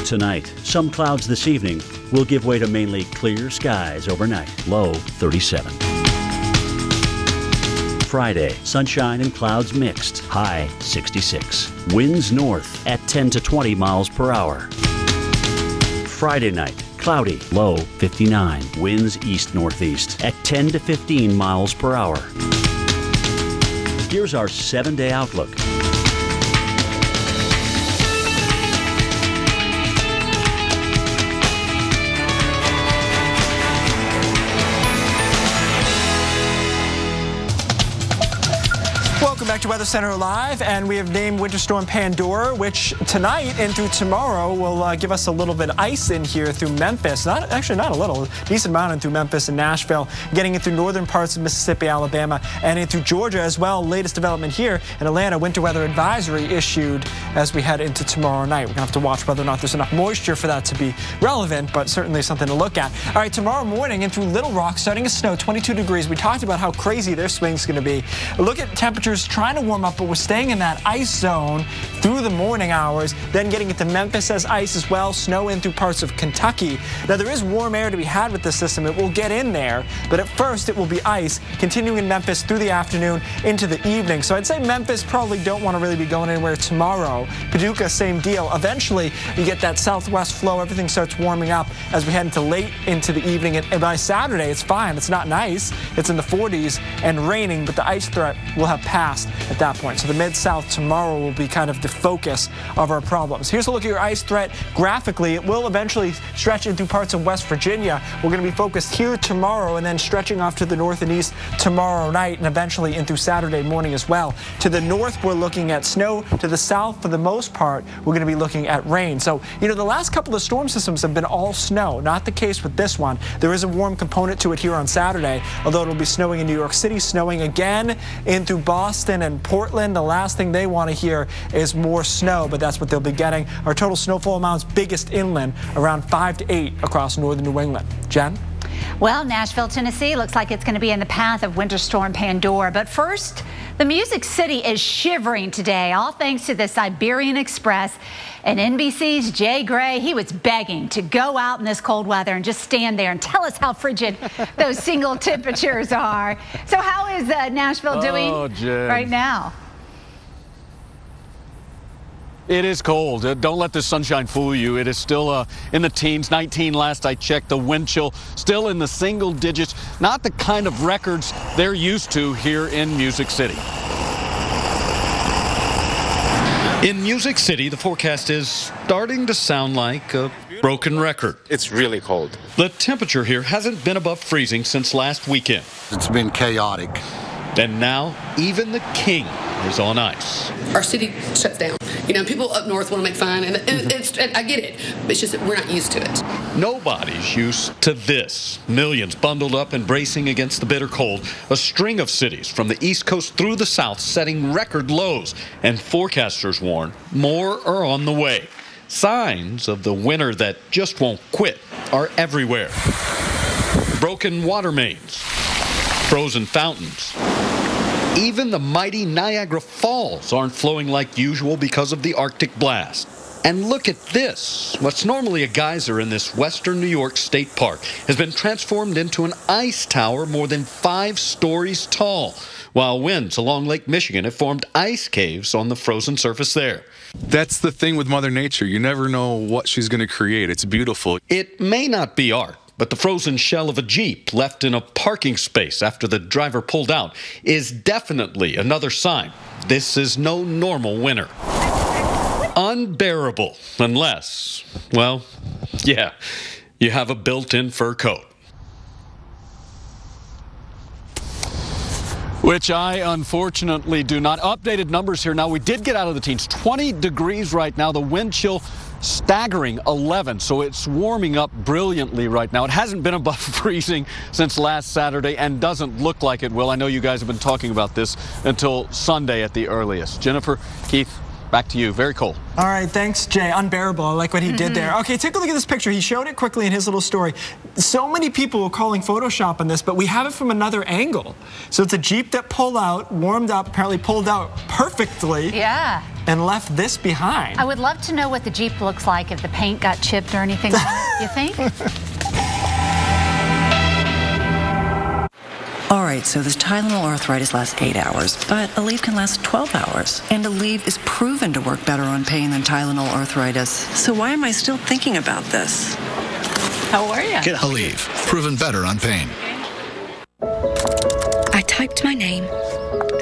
Tonight, some clouds this evening will give way to mainly clear skies overnight. Low 37. Friday, sunshine and clouds mixed. High 66. Winds north at 10 to 20 miles per hour. Friday night, cloudy. Low 59. Winds east-northeast at 10 to 15 miles per hour. Here's our 7-day outlook. Welcome back to Weather Center Live, and we have named Winter Storm Pandora, which tonight and through tomorrow will give us a little bit of ice in here through Memphis. Not a little, decent amount in through Memphis and Nashville, getting it through northern parts of Mississippi, Alabama, and in through Georgia as well. Latest development here in Atlanta, winter weather advisory issued as we head into tomorrow night. We're going to have to watch whether or not there's enough moisture for that to be relevant, but certainly something to look at. All right, tomorrow morning in through Little Rock, starting to snow, 22 degrees. We talked about how crazy their swing's going to be. Look at temperatures trying to warm up, but we're staying in that ice zone through the morning hours, then getting into Memphis as ice as well, snow in through parts of Kentucky. Now, there is warm air to be had with this system. It will get in there, but at first it will be ice, continuing in Memphis through the afternoon into the evening. So I'd say Memphis probably don't want to really be going anywhere tomorrow. Paducah, same deal. Eventually, you get that southwest flow. Everything starts warming up as we head into late into the evening. And by Saturday, it's fine. It's not nice. It's in the 40s and raining, but the ice threat will have passed at that point. So the Mid-South tomorrow will be kind of the focus of our problems. Here's a look at your ice threat graphically. It will eventually stretch into parts of West Virginia. We're going to be focused here tomorrow and then stretching off to the north and east tomorrow night and eventually into Saturday morning as well. To the north, we're looking at snow. To the south, for the most part, we're going to be looking at rain. So, you know, the last couple of storm systems have been all snow. Not the case with this one. There is a warm component to it here on Saturday, although it'll be snowing in New York City, snowing again in through Boston and Portland. The last thing they want to hear is more snow, but that's what they'll be getting. Our total snowfall amounts biggest inland, around 5 to 8 across northern New England. Jen? Well, Nashville, Tennessee looks like it's going to be in the path of Winter Storm Pandora. But first, the Music City is shivering today, all thanks to the Siberian Express. And NBC's Jay Gray, he was begging to go out in this cold weather and just stand there and tell us how frigid those single temperatures are. So how is Nashville doing right now? It is cold. Don't let the sunshine fool you. It is still in the teens, 19 last I checked. The wind chill still in the single digits. Not the kind of records they're used to here in Music City. In Music City, the forecast is starting to sound like a broken record. It's really cold. The temperature here hasn't been above freezing since last weekend. It's been chaotic. And now, even the king is on ice. Our city shuts down. You know, people up north want to make fun, and I get it, but it's just that we're not used to it. Nobody's used to this. Millions bundled up and bracing against the bitter cold. A string of cities from the East Coast through the South setting record lows. And forecasters warn more are on the way. Signs of the winter that just won't quit are everywhere. Broken water mains, frozen fountains. Even the mighty Niagara Falls aren't flowing like usual because of the Arctic blast. And look at this. What's normally a geyser in this western New York State Park has been transformed into an ice tower more than 5 stories tall, while winds along Lake Michigan have formed ice caves on the frozen surface there. That's the thing with Mother Nature. You never know what she's going to create. It's beautiful. It may not be art, but the frozen shell of a Jeep left in a parking space after the driver pulled out is definitely another sign this is no normal winter. Unbearable unless, well, yeah, you have a built-in fur coat. Which I unfortunately do not. Updated numbers here now. We did get out of the teens. 20 degrees right now. The wind chill staggering 11, so it's warming up brilliantly right now. It hasn't been above freezing since last Saturday and doesn't look like it will. I know you guys have been talking about this until Sunday at the earliest. Jennifer, Keith, back to you. Very cold. All right, thanks, Jay. Unbearable. I like what he did there. Okay, take a look at this picture. He showed it quickly in his little story. So many people were calling Photoshop on this, but we have it from another angle. So it's a Jeep that pulled out, warmed up, apparently pulled out perfectly. Yeah. and left this behind. I would love to know what the Jeep looks like if the paint got chipped or anything like that. You think? All right, so this Tylenol arthritis lasts 8 hours, but Aleve can last 12 hours. And Aleve is proven to work better on pain than Tylenol arthritis. So why am I still thinking about this? How are you? Aleve, proven better on pain. I typed my name,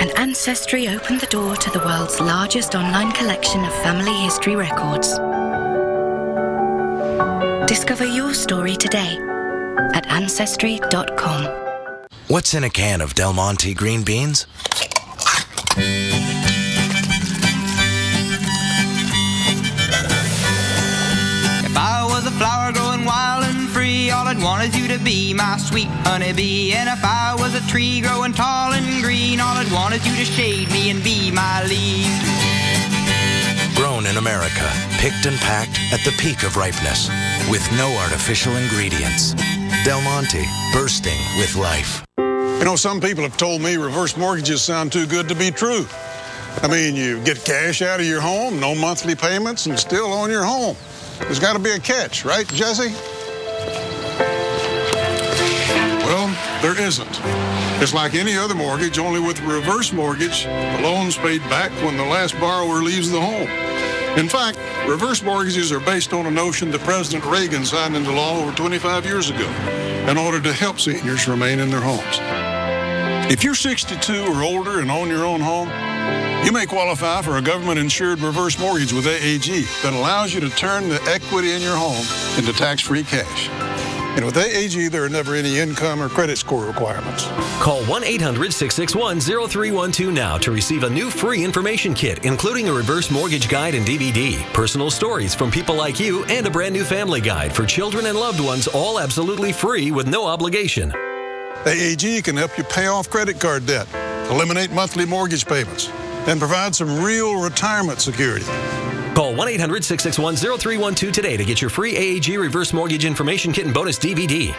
and Ancestry opened the door to the world's largest online collection of family history records. Discover your story today at Ancestry.com. What's in a can of Del Monte green beans? If I was a flower growing wild and free, all I'd want is you to be my sweet honeybee. And if I was a tree growing tall and green, all I'd want is you to shade me and be my leaf. Grown in America, picked and packed at the peak of ripeness, with no artificial ingredients. Del Monte, bursting with life. You know, some people have told me reverse mortgages sound too good to be true. I mean, you get cash out of your home, no monthly payments, and still own your home. There's got to be a catch, right, Jesse? Well, there isn't. It's like any other mortgage, only with a reverse mortgage, the loan's paid back when the last borrower leaves the home. In fact, reverse mortgages are based on a notion that President Reagan signed into law over 25 years ago in order to help seniors remain in their homes. If you're 62 or older and own your own home, you may qualify for a government-insured reverse mortgage with AAG that allows you to turn the equity in your home into tax-free cash. And with AAG, there are never any income or credit score requirements. Call 1-800-661-0312 now to receive a new free information kit, including a reverse mortgage guide and DVD, personal stories from people like you, and a brand new family guide for children and loved ones, all absolutely free with no obligation. AAG can help you pay off credit card debt, eliminate monthly mortgage payments, and provide some real retirement security. Call 1-800-661-0312 today to get your free AAG reverse mortgage information kit and bonus DVD.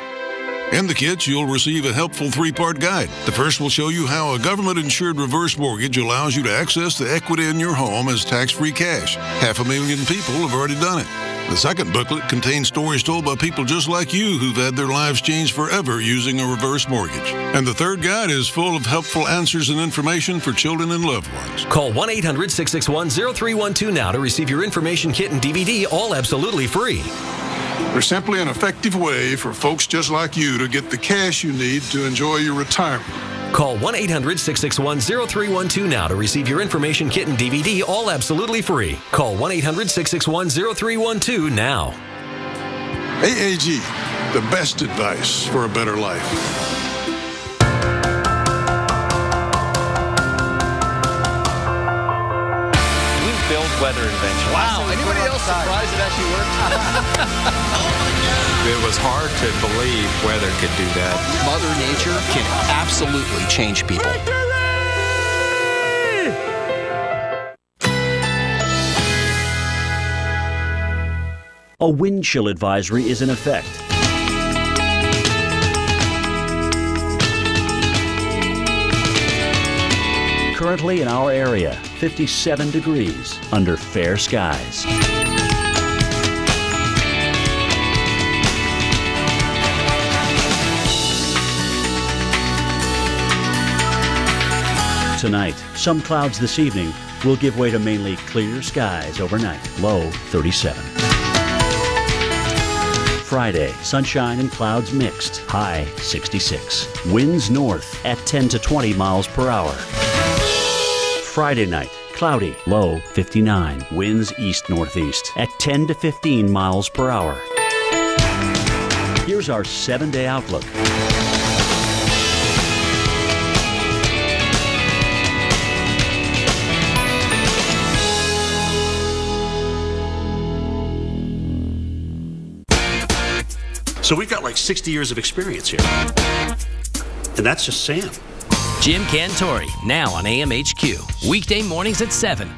In the kits, you'll receive a helpful 3-part guide. The first will show you how a government-insured reverse mortgage allows you to access the equity in your home as tax-free cash. 500,000 people have already done it. The second booklet contains stories told by people just like you who've had their lives changed forever using a reverse mortgage. And the third guide is full of helpful answers and information for children and loved ones. Call 1-800-661-0312 now to receive your information kit and DVD, all absolutely free. There's simply an effective way for folks just like you to get the cash you need to enjoy your retirement. Call 1-800-661-0312 now to receive your information kit and DVD, all absolutely free. Call 1-800-661-0312 now. AAG, the best advice for a better life. Build weather invention. Wow, anybody else surprised it actually worked? It was hard to believe weather could do that. Mother Nature can absolutely change people. A wind chill advisory is in effect. Currently in our area, 57 degrees under fair skies. Tonight, some clouds this evening will give way to mainly clear skies overnight, low 37. Friday, sunshine and clouds mixed, high 66. Winds north at 10 to 20 miles per hour. Friday night, cloudy, low 59. Winds east-northeast at 10 to 15 miles per hour. Here's our 7-day outlook. So we've got like 60 years of experience here. And that's just Sam. Jim Cantori, now on AMHQ. Weekday mornings at 7.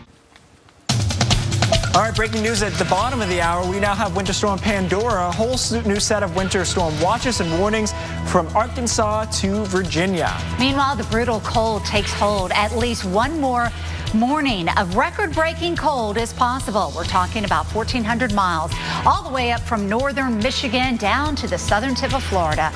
All right, breaking news at the bottom of the hour. We now have Winter Storm Pandora, a whole new set of winter storm watches and warnings from Arkansas to Virginia. Meanwhile, the brutal cold takes hold. At least one more morning of record-breaking cold is possible. We're talking about 1,400 miles, all the way up from northern Michigan down to the southern tip of Florida,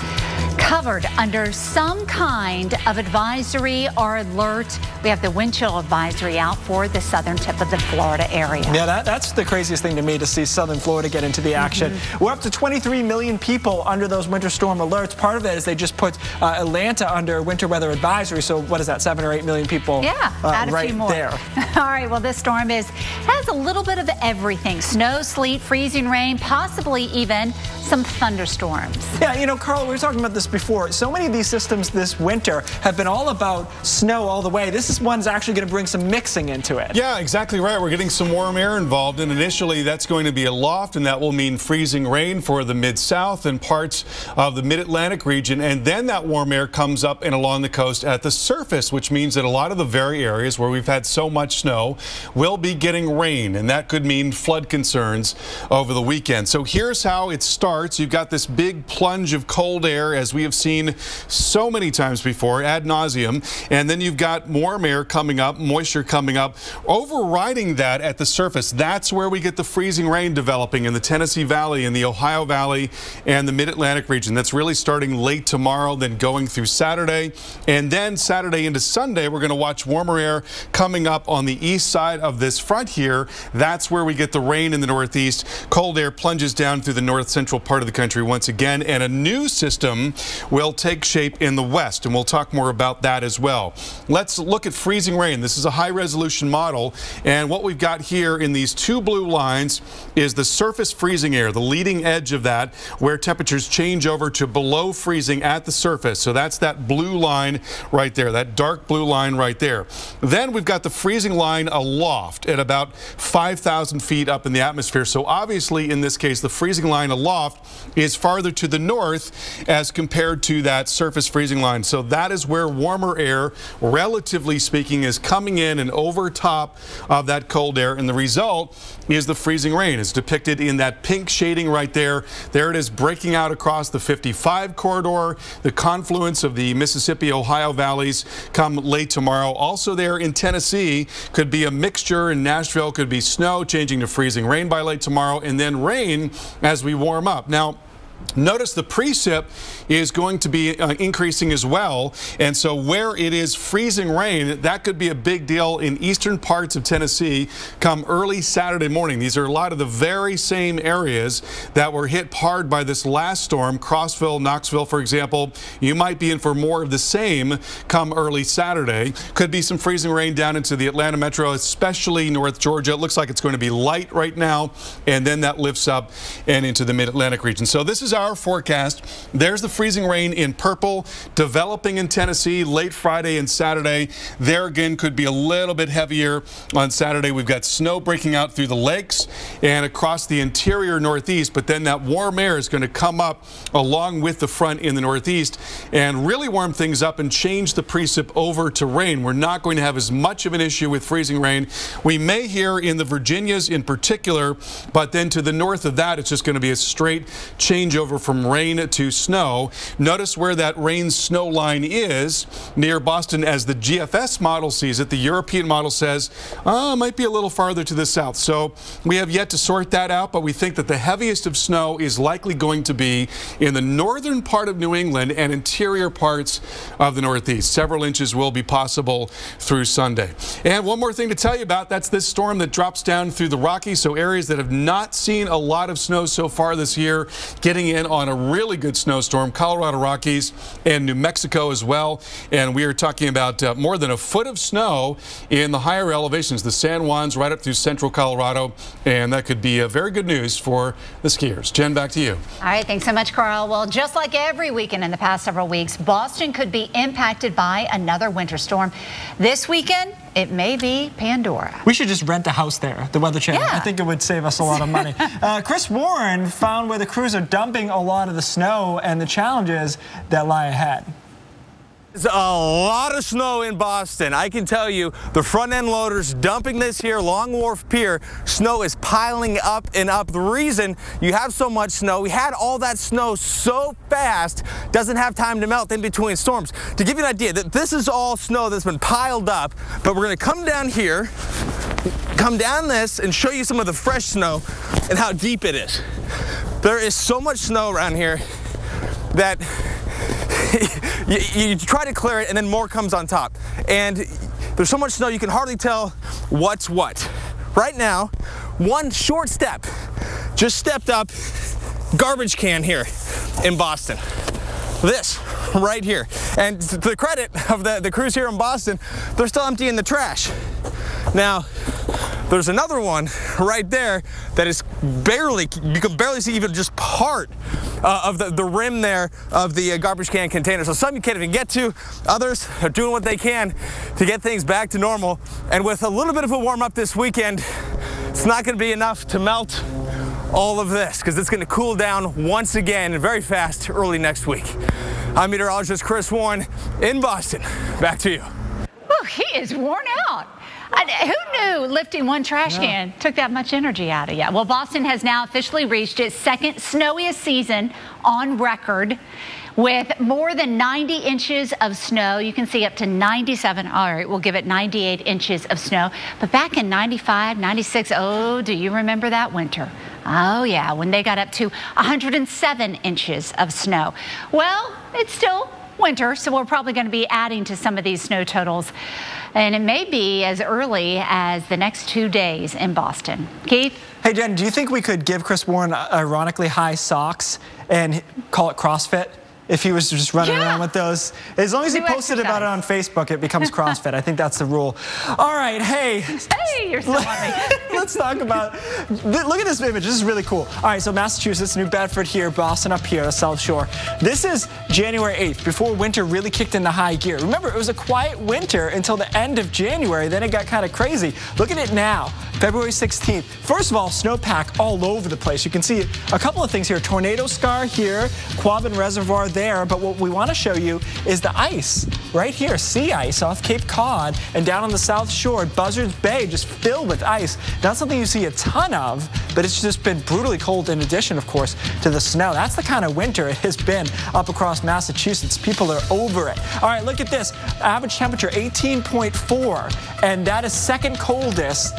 covered under some kind of advisory or alert. We have the wind chill advisory out for the southern tip of the Florida area. Yeah, that's the craziest thing to me, to see southern Florida get into the action. We're up to 23 million people under those winter storm alerts. Part of it is they just put Atlanta under winter weather advisory. So what is that, 7 or 8 million people? Yeah, add a right few more. There. All right, well, this storm has a little bit of everything. Snow, sleet, freezing rain, possibly even some thunderstorms. Yeah, you know, Carl, we were talking about this before. So many of these systems this winter have been all about snow all the way. This one's actually going to bring some mixing into it. Yeah, exactly right. We're getting some warm air involved, and initially that's going to be aloft, and that will mean freezing rain for the Mid-South and parts of the Mid-Atlantic region. And then that warm air comes up and along the coast at the surface, which means that a lot of the very areas where we've had so much snow will be getting rain, and that could mean flood concerns over the weekend. So here's how it starts. You've got this big plunge of cold air, as we have seen so many times before, ad nauseum, and then you've got warm air coming up, moisture coming up, overriding that at the surface. That's where we get the freezing rain developing in the Tennessee Valley, in the Ohio Valley, and the Mid-Atlantic region. That's really starting late tomorrow, then going through Saturday, and then Saturday into Sunday, we're going to watch warmer air coming up on the east side of this front here. That's where we get the rain in the northeast. Cold air plunges down through the north central part of the country once again, and a new system will take shape in the west, and we'll talk more about that as well. Let's look at freezing rain. This is a high-resolution model, and what we've got here in these two blue lines is the surface freezing air, the leading edge of that, where temperatures change over to below freezing at the surface. So that's that blue line right there, that dark blue line right there. Then we've got the freezing line aloft at about 5,000 feet up in the atmosphere. So obviously, in this case, the freezing line aloft is farther to the north as compared to that surface freezing line. So that is where warmer air, relatively speaking, is coming in and over top of that cold air, and the result is the freezing rain. It's depicted in that pink shading right there. There it is, breaking out across the 55 corridor, the confluence of the Mississippi-Ohio valleys come late tomorrow. Also there in Tennessee could be a mixture. In Nashville could be snow changing to freezing rain by late tomorrow, and then rain as we warm up. Now, notice the precip is going to be increasing as well, and so where it is freezing rain, that could be a big deal in eastern parts of Tennessee come early Saturday morning. These are a lot of the very same areas that were hit hard by this last storm. Crossville, Knoxville, for example, you might be in for more of the same come early Saturday. Could be some freezing rain down into the Atlanta metro, especially North Georgia. It looks like it's going to be light right now, and then that lifts up and into the Mid-Atlantic region. So this is our forecast. There's the freezing rain in purple developing in Tennessee late Friday and Saturday. There again could be a little bit heavier on Saturday. We've got snow breaking out through the lakes and across the interior northeast, but then that warm air is going to come up along with the front in the northeast and really warm things up and change the precip over to rain. We're not going to have as much of an issue with freezing rain. We may hear in the Virginias in particular, but then to the north of that, it's just going to be a straight changeover from rain to snow. Notice where that rain-snow line is near Boston as the GFS model sees it. The European model says, it might be a little farther to the south. So we have yet to sort that out, but we think that the heaviest of snow is likely going to be in the northern part of New England and interior parts of the Northeast. Several inches will be possible through Sunday. And one more thing to tell you about, that's this storm that drops down through the Rockies. So areas that have not seen a lot of snow so far this year, getting in on a really good snowstorm, Colorado Rockies and New Mexico as well. And we are talking about more than a foot of snow in the higher elevations, the San Juans right up through central Colorado. And that could be very good news for the skiers. Jen, back to you. All right, thanks so much, Carl. Well, just like every weekend in the past several weeks, Boston could be impacted by another winter storm. This weekend, it may be Pandora. We should just rent a house there, the Weather Channel. Yeah. I think it would save us a lot of money. Chris Warren found where the crews are dumping a lot of the snow and the challenges that lie ahead. There's a lot of snow in Boston. I can tell you, the front end loaders dumping this here, Long Wharf Pier, snow is piling up and up. The reason you have so much snow, we had all that snow so fast, doesn't have time to melt in between storms. To give you an idea, that this is all snow that's been piled up, but we're gonna come down here, come down this and show you some of the fresh snow and how deep it is. There is so much snow around here that you try to clear it and then more comes on top. And there's so much snow you can hardly tell what's what. Right now, one short step, just stepped up, garbage can here in Boston. This right here. And to the credit of the crews here in Boston, they're still emptying the trash. Now, there's another one right there that is barely, you can barely see even just part of the rim there of the garbage can container. So some you can't even get to, others are doing what they can to get things back to normal. And with a little bit of a warm up this weekend, it's not going to be enough to melt all of this because it's going to cool down once again and very fast early next week. I'm meteorologist Chris Warren in Boston. Back to you. Oh, he is worn out. Who knew lifting one trash can took that much energy out of you? Well, Boston has now officially reached its second snowiest season on record with more than 90 inches of snow. You can see up to 97. All right, we'll give it 98 inches of snow. But back in 95, 96, oh, do you remember that winter? Oh, yeah, when they got up to 107 inches of snow. Well, it's still winter, so we're probably going to be adding to some of these snow totals. And it may be as early as the next 2 days in Boston. Keith? Hey, Jen, do you think we could give Chris Warren ironically high socks and call it CrossFit? If he was just running around with those. As long as he posted about it on Facebook, it becomes CrossFit. I think that's the rule. All right, hey. Hey, you're so funny. Let's talk about, look at this image. This is really cool. All right, so Massachusetts, New Bedford here, Boston up here, the South Shore. This is January 8th, before winter really kicked into high gear. Remember, it was a quiet winter until the end of January. Then it got kind of crazy. Look at it now, February 16th. First of all, snowpack all over the place. You can see a couple of things here. Tornado scar here, Quabbin Reservoir there, but what we want to show you is the ice right here, sea ice off Cape Cod and down on the South Shore, Buzzards Bay, just filled with ice. Not something you see a ton of, but it's just been brutally cold in addition, of course, to the snow. That's the kind of winter it has been up across Massachusetts. People are over it. All right, look at this. Average temperature 18.4, and that is second coldest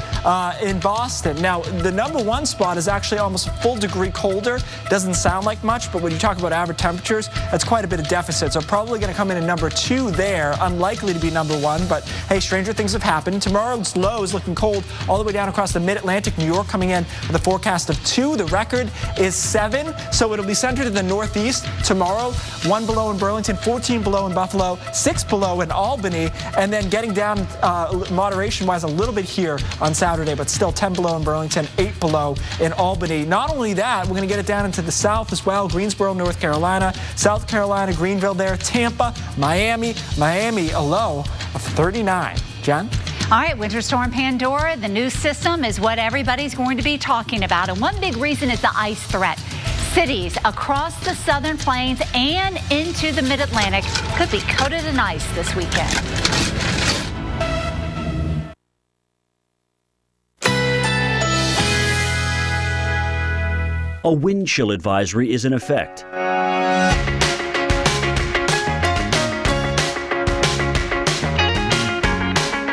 in Boston. Now, the #1 spot is actually almost a full degree colder. Doesn't sound like much, but when you talk about average temperatures, that's quite a bit of deficit. So probably going to come in at #2 there. Unlikely to be #1, but hey, stranger things have happened. Tomorrow's low is looking cold all the way down across the mid-Atlantic. New York coming in with a forecast of 2. The record is 7, so it'll be centered in the northeast. Tomorrow, 1 below in Burlington, 14 below in Buffalo, 6 below in Albany, and then getting down moderation-wise a little bit here on Saturday, but still 10 below in Burlington, 8 below in Albany. Not only that, we're going to get it down into the south as well. Greensboro, North Carolina, South Carolina, Greenville there, Tampa, Miami a low of 39. Jen? All right, Winter Storm Pandora, the new system is what everybody's going to be talking about. And one big reason is the ice threat. Cities across the southern plains and into the mid-Atlantic could be coated in ice this weekend. A wind chill advisory is in effect.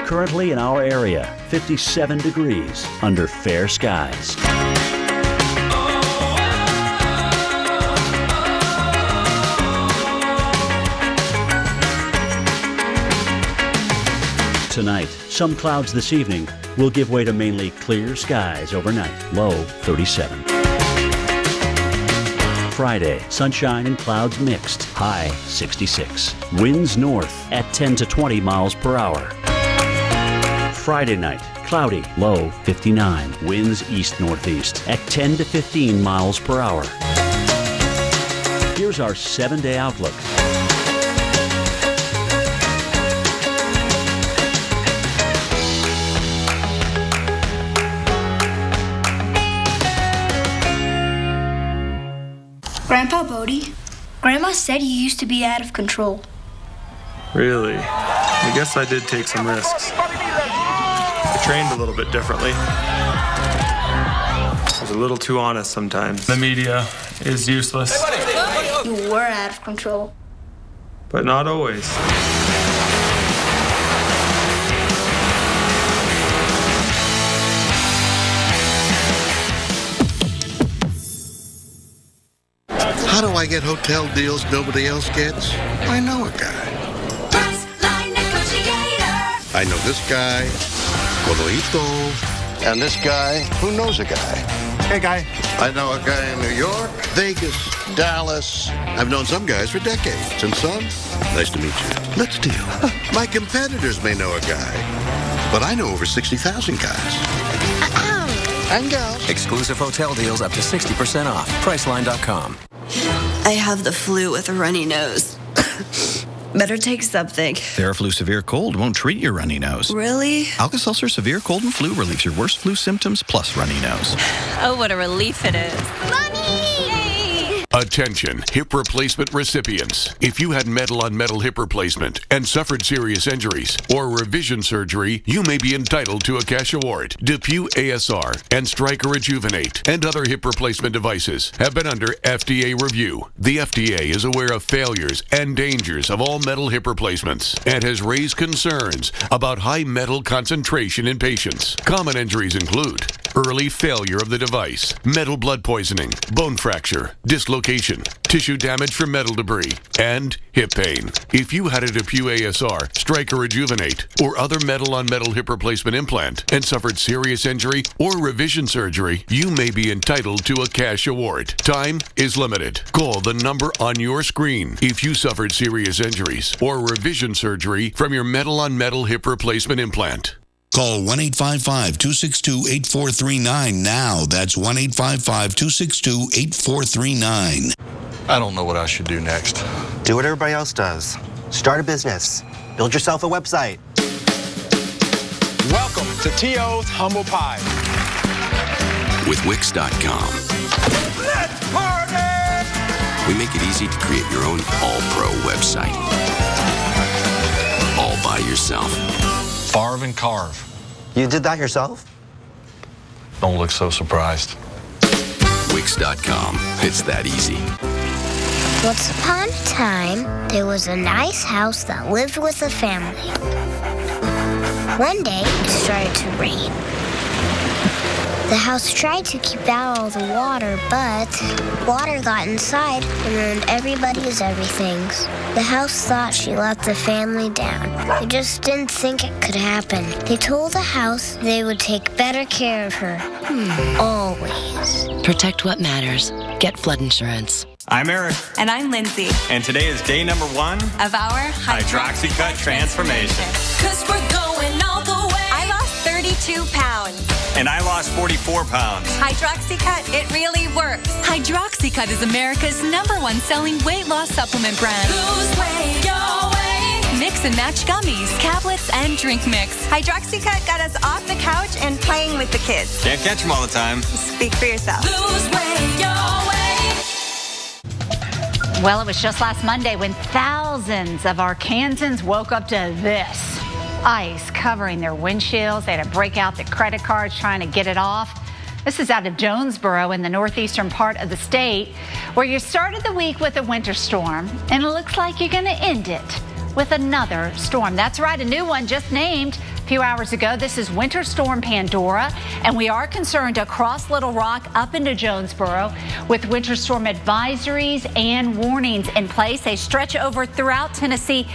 Currently in our area, 57 degrees under fair skies. Tonight, some clouds this evening will give way to mainly clear skies overnight, low 37. Friday, sunshine and clouds mixed, high 66. Winds north at 10 to 20 miles per hour. Friday night, cloudy, low 59. Winds east-northeast at 10 to 15 miles per hour. Here's our 7-day outlook. Grandpa Bodie, Grandma said you used to be out of control. Really? I guess I did take some risks. I trained a little bit differently. I was a little too honest sometimes. The media is useless. You were out of control. But not always. How do I get hotel deals nobody else gets? I know a guy. Priceline Negotiator. I know this guy, Codoito, and this guy who knows a guy. Hey, guy. I know a guy in New York, Vegas, Dallas. I've known some guys for decades. And son, nice to meet you. Let's deal. My competitors may know a guy, but I know over 60,000 guys. And gals. Exclusive hotel deals up to 60% off. Priceline.com. I have the flu with a runny nose. Better take something. Theraflu Severe Cold won't treat your runny nose. Really? Alka-Seltzer Severe Cold and Flu relieves your worst flu symptoms plus runny nose. Oh, what a relief it is. Attention, hip replacement recipients. If you had metal-on-metal hip replacement and suffered serious injuries or revision surgery, you may be entitled to a cash award. DePuy ASR and Stryker Rejuvenate and other hip replacement devices have been under FDA review. The FDA is aware of failures and dangers of all metal hip replacements and has raised concerns about high metal concentration in patients. Common injuries include early failure of the device, metal blood poisoning, bone fracture, dislocation, tissue damage from metal debris, and hip pain. If you had a DePuy ASR, Stryker Rejuvenate, or other metal-on-metal hip replacement implant and suffered serious injury or revision surgery, you may be entitled to a cash award. Time is limited. Call the number on your screen if you suffered serious injuries or revision surgery from your metal-on-metal hip replacement implant. Call 1-855-262-8439 now. That's 1-855-262-8439. I don't know what I should do next. Do what everybody else does. Start a business. Build yourself a website. Welcome to T.O.'s Humble Pie. With Wix.com. Let's party! We make it easy to create your own all-pro website. All by yourself. Farve and carve. You did that yourself? Don't look so surprised. Wix.com. It's that easy. Once upon a time, there was a nice house that lived with a family. One day, it started to rain. The house tried to keep out all the water, but water got inside and ruined everybody's everythings. The house thought she let the family down. They just didn't think it could happen. They told the house they would take better care of her. Always. Protect what matters. Get flood insurance. I'm Eric. And I'm Lindsay. And today is day number 1 of our Hydroxycut transformation. 'Cause we're going all the way. I lost 32 pounds. And I lost 44 pounds. Hydroxycut, it really works. Hydroxycut is America's #1 selling weight loss supplement brand. Lose weight your way. Mix and match gummies, tablets, and drink mix. Hydroxycut got us off the couch and playing with the kids. Can't catch them all the time. Speak for yourself. Lose weight your way. Well, it was just last Monday when thousands of Arkansans woke up to this. Ice covering their windshields. They had to break out the credit cards trying to get it off. This is out of Jonesboro in the northeastern part of the state, where you started the week with a winter storm, and it looks like you're going to end it with another storm. That's right, a new one just named a few hours ago. This is Winter Storm Pandora, and we are concerned across Little Rock up into Jonesboro with winter storm advisories and warnings in place. They stretch over throughout Tennessee,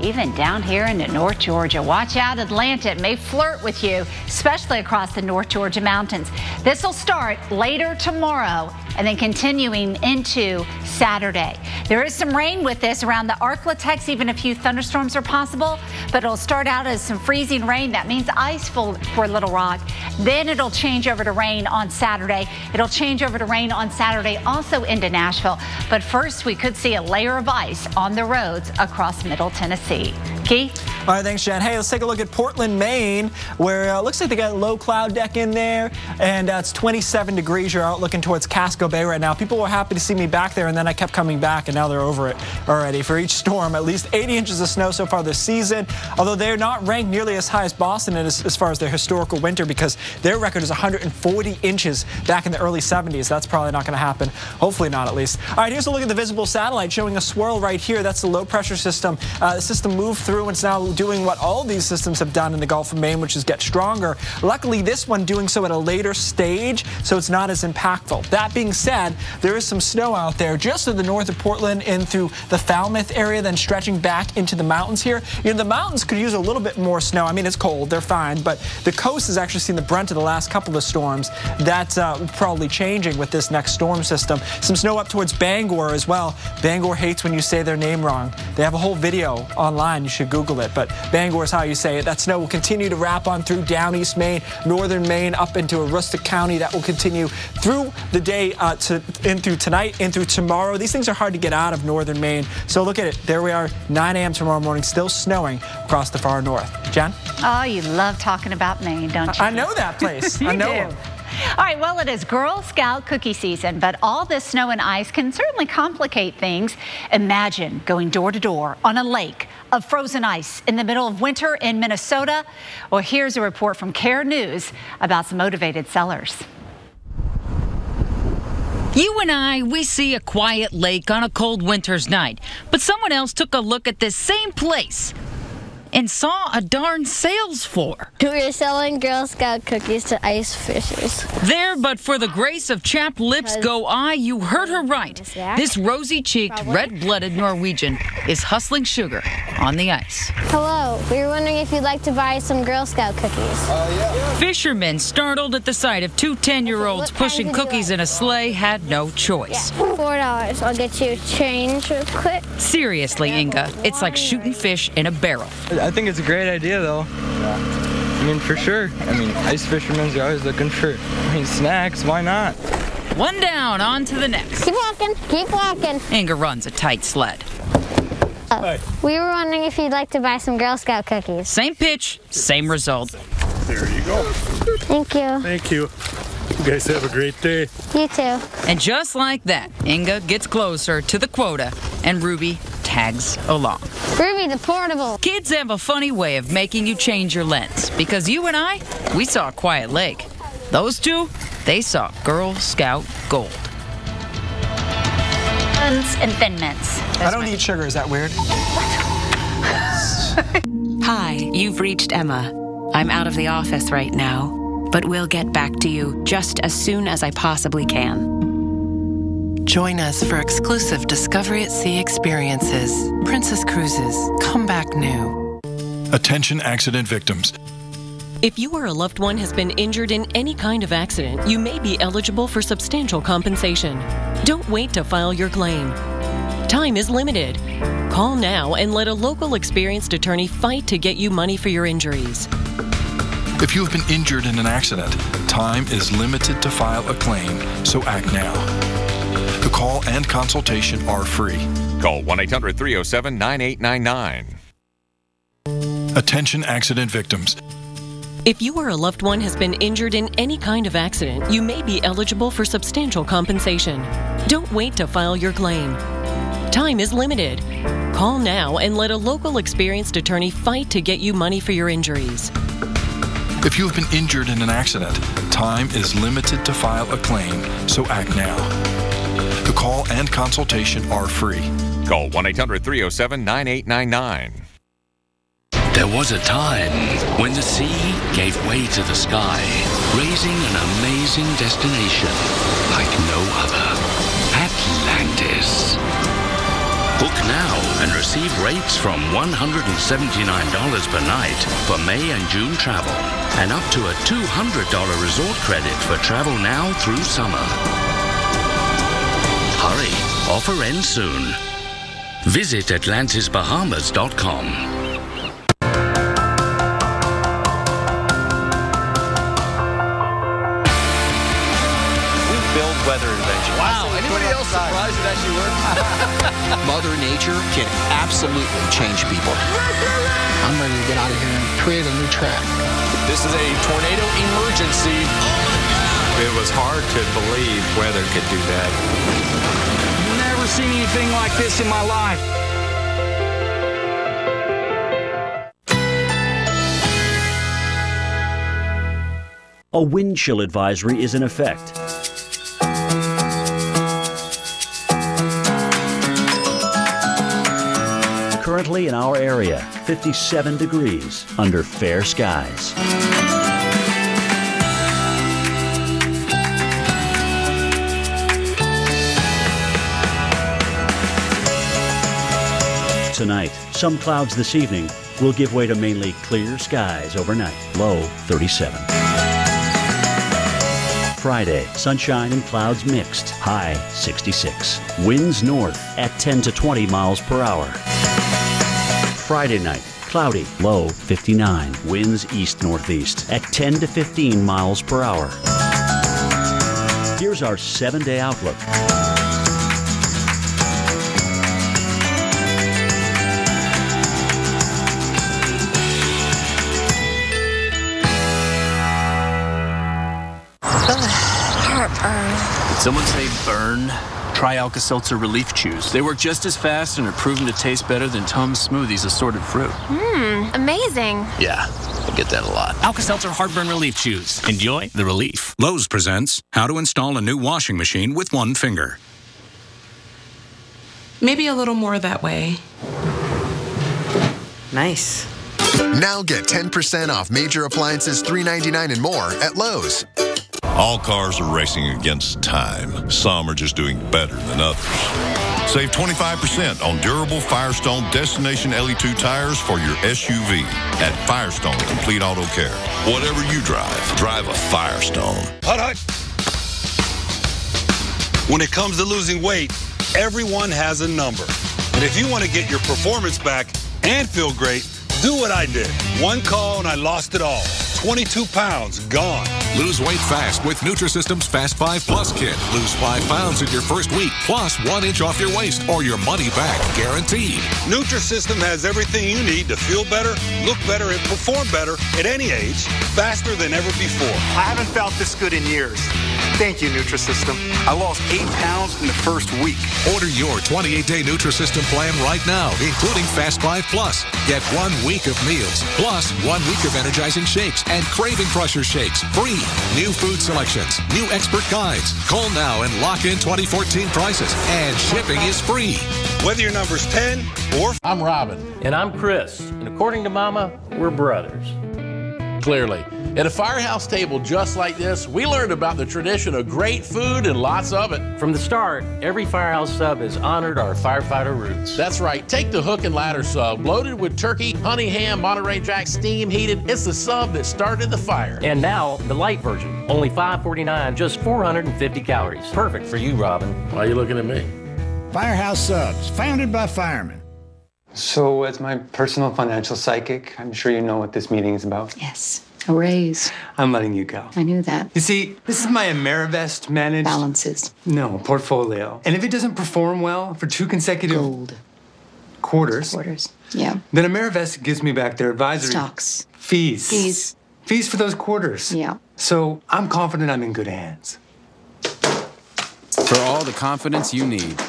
even down here into North Georgia. Watch out, Atlanta. It may flirt with you, especially across the North Georgia mountains. This will start later tomorrow and then continuing into Saturday. There is some rain with this around the Arklatex. Even a few thunderstorms are possible, but it'll start out as some freezing rain. That means ice for Little Rock. Then it'll change over to rain on Saturday. It'll change over to rain on Saturday also into Nashville. But first, we could see a layer of ice on the roads across Middle Tennessee. Keith? All right, thanks, Jen. Hey, let's take a look at Portland, Maine, where it looks like they got a low cloud deck in there, and it's 27 degrees. You're out looking towards Casco Bay right now. People were happy to see me back there, and then I kept coming back, and now they're over it already. For each storm, at least 80 inches of snow so far this season, although they're not ranked nearly as high as Boston as far as their historical winter, because their record is 140 inches back in the early 70s. That's probably not going to happen. Hopefully not, at least. All right, here's a look at the visible satellite showing a swirl right here. That's the low pressure system. The system moved through and it's now doing what all these systems have done in the Gulf of Maine, which is get stronger. Luckily, this one doing so at a later stage, so it's not as impactful. That being said, there is some snow out there just to the north of Portland in through the Falmouth area, then stretching back into the mountains here. You know, the mountains could use a little bit more snow. I mean, it's cold, they're fine, but the coast has actually seen the brunt of the last couple of storms. That's probably changing with this next storm system. Some snow up towards Bangor as well. Bangor hates when you say their name wrong. They have a whole video online. You should Google it, but Bangor is how you say it. That snow will continue to wrap on through down East Maine, northern Maine, up into Aroostook County. That will continue through the day in through tonight, in through tomorrow. These things are hard to get out of northern Maine. So look at it. There we are, 9 a.m. tomorrow morning, still snowing across the far north. Jen? Oh, you love talking about Maine, don't you? I know that place. I know them. All right, well, it is Girl Scout cookie season, but all this snow and ice can certainly complicate things. Imagine going door to door on a lake of frozen ice in the middle of winter in Minnesota. Well, here's a report from KARE News about some motivated sellers. You and I, we see a quiet lake on a cold winter's night, but someone else took a look at this same place and saw a darn sales floor. We're selling Girl Scout cookies to ice fishers. There, but for the grace of chapped lips go I, you heard her right. This rosy-cheeked, red-blooded Norwegian is hustling sugar on the ice. Hello, we were wondering if you'd like to buy some Girl Scout cookies. Yeah. Fishermen, startled at the sight of two 10-year-olds pushing cookies in a sleigh, had no choice. Yeah. $4, I'll get you change real quick. Seriously, Inga, it's like shooting fish in a barrel. I think it's a great idea, though. I mean, for sure. I mean, ice fishermen are always looking for, snacks. Why not? One down, on to the next. Keep walking, keep walking. Inga runs a tight sled. We were wondering if you'd like to buy some Girl Scout cookies. Same pitch, same result. There you go. Thank you. Thank you. You guys have a great day. You too. And just like that, Inga gets closer to the quota, and Ruby tags along. Ruby the portable. Kids have a funny way of making you change your lens, because you and I, we saw a quiet lake. Those two, they saw Girl Scout gold. And Thin Mints. I don't eat sugar. Is that weird? Hi, you've reached Emma. I'm out of the office right now, but we'll get back to you just as soon as I possibly can. Join us for exclusive Discovery at Sea experiences. Princess Cruises, come back new. Attention accident victims. If you or a loved one has been injured in any kind of accident, you may be eligible for substantial compensation. Don't wait to file your claim. Time is limited. Call now and let a local experienced attorney fight to get you money for your injuries. If you have been injured in an accident, time is limited to file a claim, so act now. The call and consultation are free. Call 1-800-307-9899. Attention accident victims. If you or a loved one has been injured in any kind of accident, you may be eligible for substantial compensation. Don't wait to file your claim. Time is limited. Call now and let a local experienced attorney fight to get you money for your injuries. If you have been injured in an accident, time is limited to file a claim, so act now. The call and consultation are free. Call 1-800-307-9899. There was a time when the sea gave way to the sky, raising an amazing destination like no other. Atlantis. Book now and receive rates from $179 per night for May and June travel, and up to a $200 resort credit for travel now through summer. Hurry, offer ends soon. Visit AtlantisBahamas.com. weather intervention. Wow, anybody else surprised it actually worked? Mother Nature can absolutely change people. I'm ready to get out of here and create a new track. This is a tornado emergency. It was hard to believe weather could do that. Never seen anything like this in my life. A wind chill advisory is in effect. Currently in our area, 57 degrees under fair skies. Tonight, some clouds this evening will give way to mainly clear skies overnight, low 37. Friday, sunshine and clouds mixed, high 66. Winds north at 10 to 20 miles per hour. Friday night, cloudy, low 59. Winds east-northeast at 10 to 15 miles per hour. Here's our 7-day outlook. Did someone say burn? Try Alka-Seltzer Relief Chews. They work just as fast and are proven to taste better than Tums Smoothies assorted fruit. Amazing. Yeah, I get that a lot. Alka-Seltzer Heartburn Relief Chews. Enjoy the relief. Lowe's presents how to install a new washing machine with one finger. Maybe a little more that way. Nice. Now get 10% off major appliances, $3.99 and more at Lowe's. All cars are racing against time. Some are just doing better than others. Save 25% on durable Firestone Destination LE2 tires for your SUV at Firestone Complete Auto Care. Whatever you drive, drive a Firestone. Hut. When it comes to losing weight, everyone has a number. And if you want to get your performance back and feel great, do what I did. One call and I lost it all. 22 pounds gone. Lose weight fast with Nutrisystem's Fast 5 Plus Kit. Lose 5 pounds in your first week, plus 1 inch off your waist or your money back, guaranteed. Nutrisystem has everything you need to feel better, look better, and perform better at any age, faster than ever before. I haven't felt this good in years. Thank you, Nutrisystem. I lost 8 pounds in the first week. Order your 28-day Nutrisystem plan right now, including Fast 5 Plus. Get 1 week of meals, plus 1 week of energizing shakes and Craving Crusher shakes, free. New food selections, new expert guides. Call now and lock in 2014 prices, and shipping is free. Whether your number's 10 or... I'm Robin. And I'm Chris. And according to Mama, we're brothers. Clearly. At a firehouse table just like this, we learned about the tradition of great food and lots of it. From the start, every firehouse sub has honored our firefighter roots. That's right. Take the hook and ladder sub, loaded with turkey, honey ham, Monterey Jack, steam heated. It's the sub that started the fire. And now, the light version. Only $5.49, just 450 calories. Perfect for you, Robin. Why are you looking at me? Firehouse Subs, founded by firemen. So, as my personal financial psychic, I'm sure you know what this meeting is about. Yes. A raise. I'm letting you go. I knew that. You see, this is my Amerivest managed... Balances. No, portfolio. And if it doesn't perform well for 2 consecutive... Gold. Quarters. Yeah. Then Amerivest gives me back their advisory... Stocks. Fees. Fees for those quarters. Yeah. So I'm confident I'm in good hands. For all the confidence you need.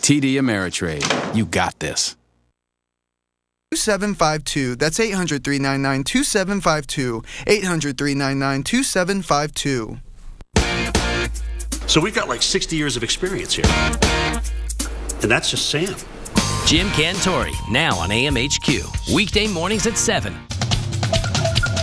TD Ameritrade. You got this. 2752. That's 800-399-2752. 800-399-2752. So we've got like 60 years of experience here. And that's just Sam. Jim Cantori, now on AMHQ. Weekday mornings at 7.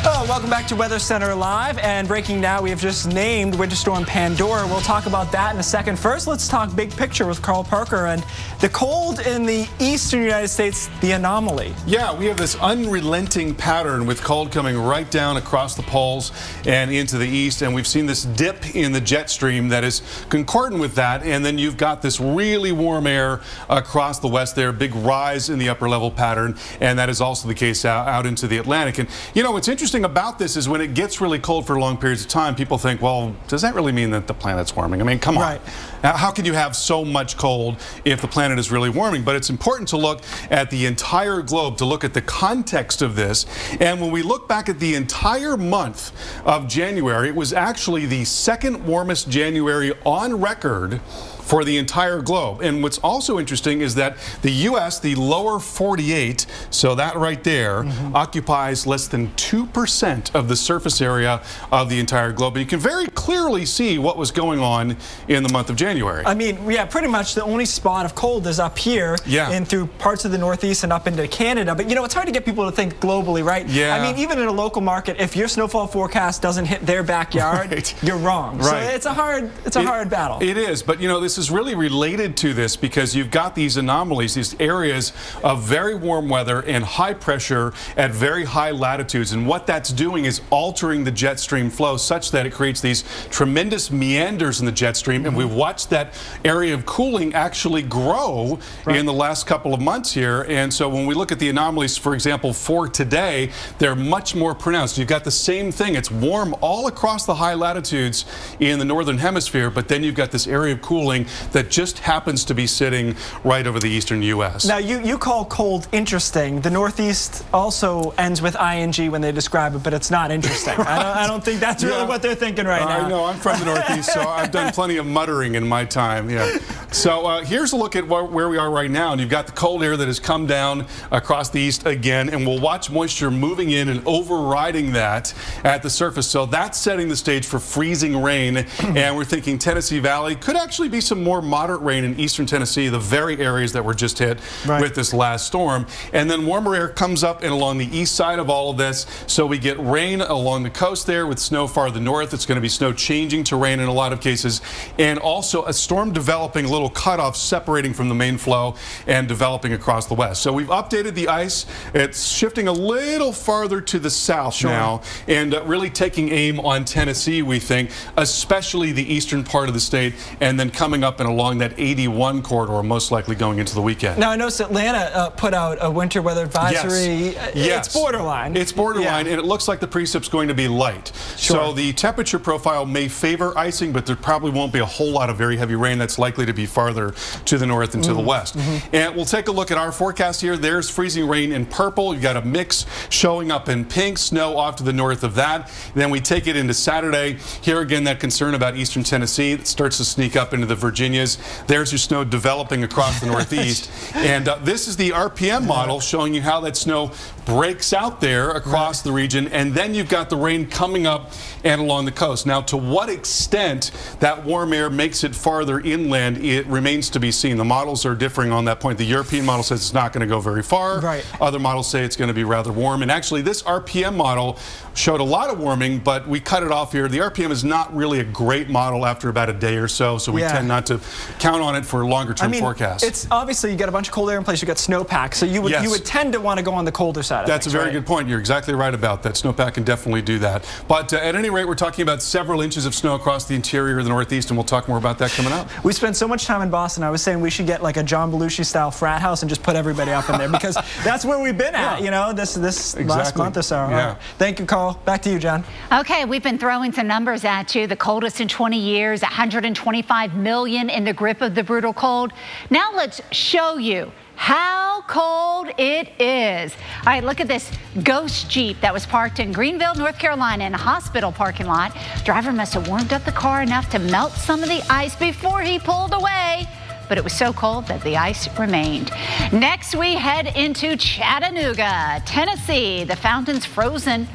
Oh, welcome back to Weather Center Live. And breaking now, we have just named Winter Storm Pandora. We'll talk about that in a second. First, let's talk big picture with Carl Parker and the cold in the eastern United States, the anomaly. Yeah, we have this unrelenting pattern with cold coming right down across the poles and into the east. And we've seen this dip in the jet stream that is concordant with that. And then you've got this really warm air across the west there, big rise in the upper level pattern. And that is also the case out into the Atlantic. And, you know, what's interesting about about this is when it gets really cold for long periods of time, people think, well, does that really mean that the planet's warming? I mean, come on. How can you have so much cold if the planet is really warming? But it's important to look at the entire globe, to look at the context of this. And when we look back at the entire month of January, it was actually the second warmest January on record for the entire globe. And what's also interesting is that the U.S., the lower 48, so that right there, occupies less than 2% of the surface area of the entire globe. And you can very clearly see what was going on in the month of January. I mean, yeah, pretty much the only spot of cold is up here and through parts of the Northeast and up into Canada. But, you know, it's hard to get people to think globally, right? Yeah. I mean, even in a local market, if your snowfall forecast doesn't hit their backyard, you're wrong. So it's a hard battle. It is, but, you know, this is really related to this because you've got these anomalies, these areas of very warm weather and high pressure at very high latitudes. And what that's doing is altering the jet stream flow such that it creates these tremendous meanders in the jet stream. And we've watched that area of cooling actually grow in the last couple of months here. And so when we look at the anomalies, for example, for today, they're much more pronounced. You've got the same thing. It's warm all across the high latitudes in the northern hemisphere, but then you've got this area of cooling that just happens to be sitting right over the eastern U.S. Now, you call cold interesting. The Northeast also ends with ing when they describe it, but it's not interesting. I don't think that's really what they're thinking right now. I know. I'm from the Northeast, so I've done plenty of muttering in my time. Yeah. So here's a look at where we are right now. And you've got the cold air that has come down across the east again, and we'll watch moisture moving in and overriding that at the surface. So that's setting the stage for freezing rain. And we're thinking Tennessee Valley could actually be some more moderate rain in eastern Tennessee, the very areas that were just hit with this last storm. And then warmer air comes up and along the east side of all of this. So we get rain along the coast there with snow farther north. It's going to be snow changing to rain in a lot of cases. And also a storm developing, a little cutoff separating from the main flow and developing across the west. So we've updated the ice. It's shifting a little farther to the south now and really taking aim on Tennessee, we think, especially the eastern part of the state, and then coming up and along that 81 corridor, most likely going into the weekend. Now, I noticed Atlanta put out a winter weather advisory. Yes. It's borderline. It's borderline, and it looks like the precip's going to be light. So the temperature profile may favor icing, but there probably won't be a whole lot of very heavy rain that's likely to be farther to the north and to the west. And we'll take a look at our forecast here. There's freezing rain in purple. You've got a mix showing up in pink, snow off to the north of that. Then we take it into Saturday. Here again, that concern about eastern Tennessee that starts to sneak up into the Virginias. There's your snow developing across the northeast. And this is the RPM model showing you how that snow breaks out there across the region, and then you've got the rain coming up and along the coast. Now, to what extent that warm air makes it farther inland, it remains to be seen. The models are differing on that point. The European model says it's not going to go very far. Other models say it's going to be rather warm. And actually, this RPM model showed a lot of warming, but we cut it off here. The RPM is not really a great model after about a day or so, so we tend not to count on it for longer term forecasts. It's obviously you got a bunch of cold air in place, you got snowpack, so you would tend to want to go on the colder side of That's things, a very good point. You're exactly right about that. Snowpack can definitely do that. But at any rate, we're talking about several inches of snow across the interior of the Northeast, and we'll talk more about that coming up. We spent so much time in Boston. I was saying we should get like a John Belushi style frat house and just put everybody up in there because that's where we've been at, you know, this last month or so. Yeah. Thank you, Carl. Back to you, John. Okay, we've been throwing some numbers at you. The coldest in 20 years, 125 million in the grip of the brutal cold. Now let's show you how cold it is. All right, look at this ghost Jeep that was parked in Greenville, North Carolina in a hospital parking lot. Driver must have warmed up the car enough to melt some of the ice before he pulled away. But it was so cold that the ice remained. Next, we head into Chattanooga, Tennessee. The fountain's frozen.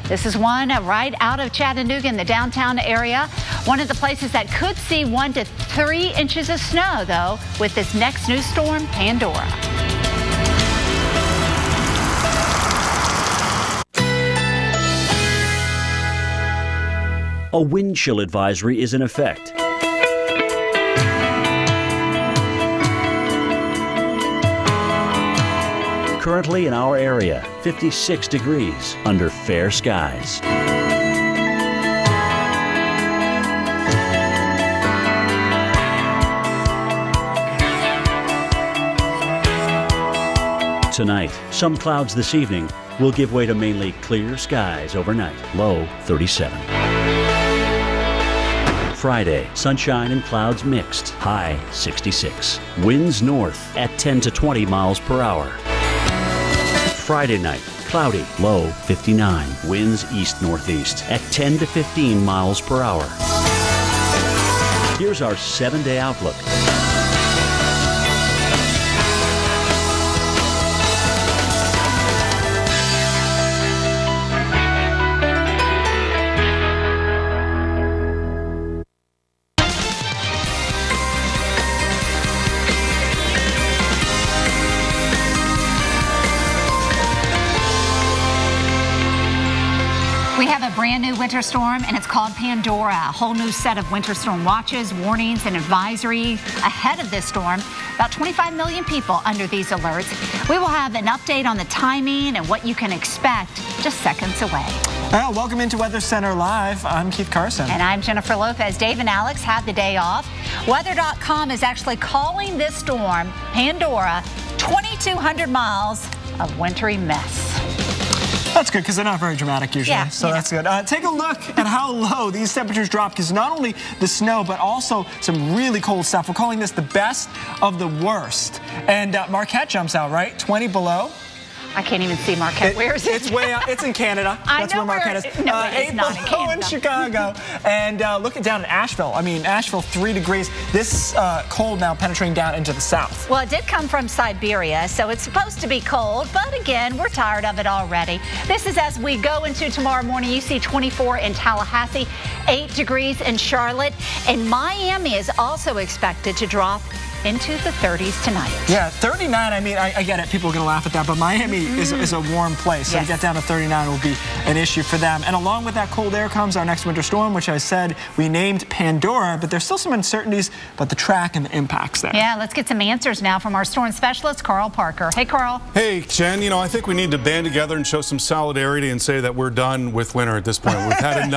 This is one right out of Chattanooga in the downtown area. One of the places that could see 1 to 3 inches of snow, though, with this next new storm, Pandora. A wind chill advisory is in effect. Currently in our area, 56 degrees under fair skies. tonight. Some clouds this evening will give way to mainly clear skies overnight. Low 37. Friday, sunshine and clouds mixed. High 66. Winds north at 10 to 20 miles per hour. Friday night, cloudy. Low 59. Winds east-northeast at 10 to 15 miles per hour. Here's our 7-day outlook. We have a brand new winter storm, and it's called Pandora. A whole new set of winter storm watches, warnings, and advisory ahead of this storm. About 25 million people under these alerts. We will have an update on the timing and what you can expect just seconds away. Well, welcome into Weather Center Live. I'm Keith Carson. And I'm Jennifer Lopez. Dave and Alex had the day off. Weather.com is actually calling this storm, Pandora, 2,200 miles of wintry mess. That's good because they're not very dramatic usually, Yeah, so that's good. Take a look at how low these temperatures drop because not only the snow, but also some really cold stuff. We're calling this the best of the worst. And Marquette jumps out, right? 20 below. I can't even see Marquette. Where is it? It's way out. It's in Canada. That's where Marquette is. No, it's not in Canada. In Chicago. And looking down at Asheville. I mean, Asheville, 3 degrees. This cold now penetrating down into the south. Well, it did come from Siberia, so it's supposed to be cold. But again, we're tired of it already. This is as we go into tomorrow morning. You see 24 in Tallahassee, 8 degrees in Charlotte. And Miami is also expected to drop into the 30s tonight. Yeah, 39, I mean, I get it. People are going to laugh at that, but Miami is a warm place. So to get down to 39 will be an issue for them. And along with that cold air comes our next winter storm, which I said we named Pandora, but there's still some uncertainties about the track and the impacts there. Yeah, let's get some answers now from our storm specialist, Carl Parker. Hey, Carl. Hey, Jen, you know, I think we need to band together and show some solidarity and say that we're done with winter at this point. We've had enough.